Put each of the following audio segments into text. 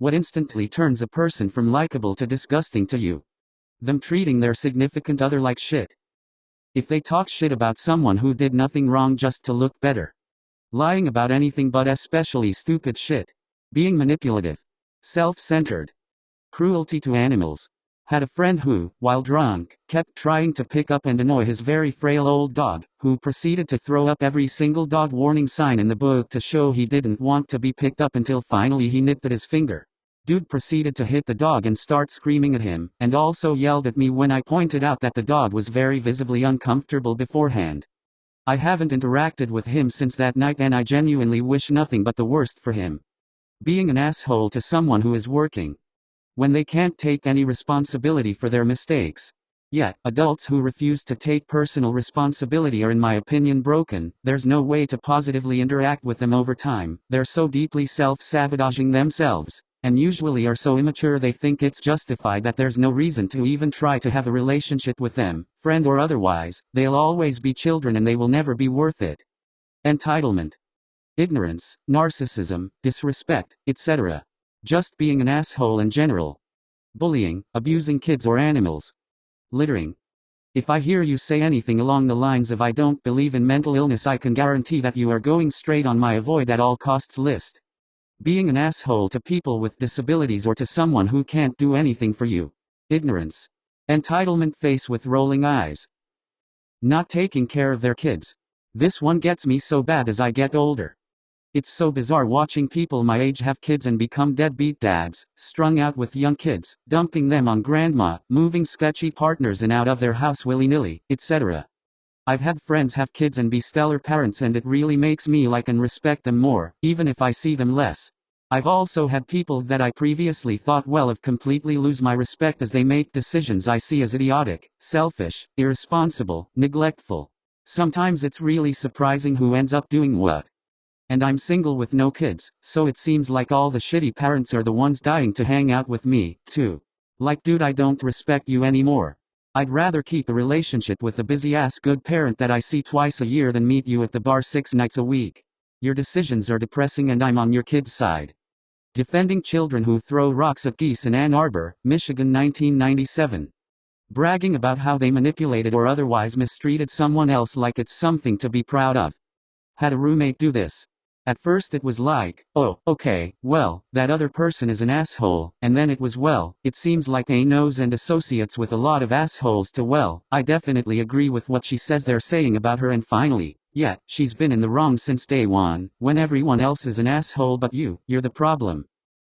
What instantly turns a person from likable to disgusting to you? Them treating their significant other like shit. If they talk shit about someone who did nothing wrong just to look better. Lying about anything but especially stupid shit. Being manipulative. Self-centered. Cruelty to animals. Had a friend who, while drunk, kept trying to pick up and annoy his very frail old dog, who proceeded to throw up every single dog warning sign in the book to show he didn't want to be picked up until finally he nipped at his finger. Dude proceeded to hit the dog and start screaming at him, and also yelled at me when I pointed out that the dog was very visibly uncomfortable beforehand. I haven't interacted with him since that night and I genuinely wish nothing but the worst for him. Being an asshole to someone who is working. When they can't take any responsibility for their mistakes. Yet, adults who refuse to take personal responsibility are in my opinion broken. There's no way to positively interact with them over time. They're so deeply self-sabotaging themselves, and usually are so immature they think it's justified that there's no reason to even try to have a relationship with them, friend or otherwise. They'll always be children and they will never be worth it. Entitlement. Ignorance, narcissism, disrespect, etc. Just being an asshole in general. Bullying, abusing kids or animals. Littering. If I hear you say anything along the lines of "I don't believe in mental illness," I can guarantee that you are going straight on my avoid at all costs list. Being an asshole to people with disabilities or to someone who can't do anything for you. Ignorance. Entitlement face with rolling eyes. Not taking care of their kids. This one gets me so bad as I get older. It's so bizarre watching people my age have kids and become deadbeat dads, strung out with young kids, dumping them on grandma, moving sketchy partners in out of their house willy-nilly, etc. I've had friends have kids and be stellar parents and it really makes me like and respect them more, even if I see them less. I've also had people that I previously thought well of completely lose my respect as they make decisions I see as idiotic, selfish, irresponsible, neglectful. Sometimes it's really surprising who ends up doing what. And I'm single with no kids, so it seems like all the shitty parents are the ones dying to hang out with me, too. Like, dude, I don't respect you anymore. I'd rather keep a relationship with a busy-ass good parent that I see twice a year than meet you at the bar 6 nights a week. Your decisions are depressing and I'm on your kid's side. Defending children who throw rocks at geese in Ann Arbor, Michigan 1997. Bragging about how they manipulated or otherwise mistreated someone else like it's something to be proud of. Had a roommate do this. At first it was like, oh, okay, well, that other person is an asshole, and then it was, well, it seems like A knows and associates with a lot of assholes to, well, I definitely agree with what she says they're saying about her, and finally, yeah, she's been in the wrong since day one, when everyone else is an asshole but you're the problem.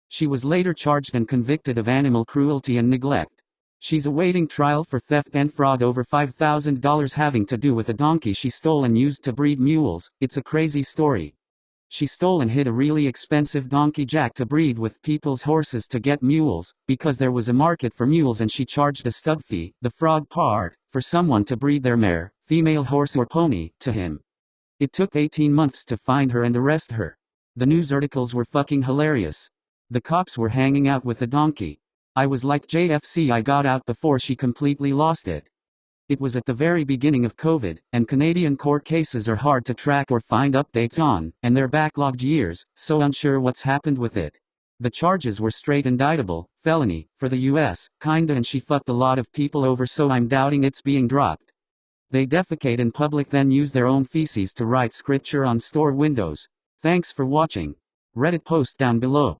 She was later charged and convicted of animal cruelty and neglect. She's awaiting trial for theft and fraud over $5,000 having to do with a donkey she stole and used to breed mules. It's a crazy story. She stole and hid a really expensive donkey jack to breed with people's horses to get mules, because there was a market for mules, and she charged a stub fee, the fraud part, for someone to breed their mare, female horse or pony, to him. It took 18 months to find her and arrest her. The news articles were fucking hilarious. The cops were hanging out with the donkey. I was like, JFC, I got out before she completely lost it. It was at the very beginning of COVID, and Canadian court cases are hard to track or find updates on, and they're backlogged years, so unsure what's happened with it. The charges were straight indictable, felony, for the US, kinda, and she fucked a lot of people over, so I'm doubting it's being dropped. They defecate in public then use their own feces to write scripture on store windows. Thanks for watching. Reddit post down below.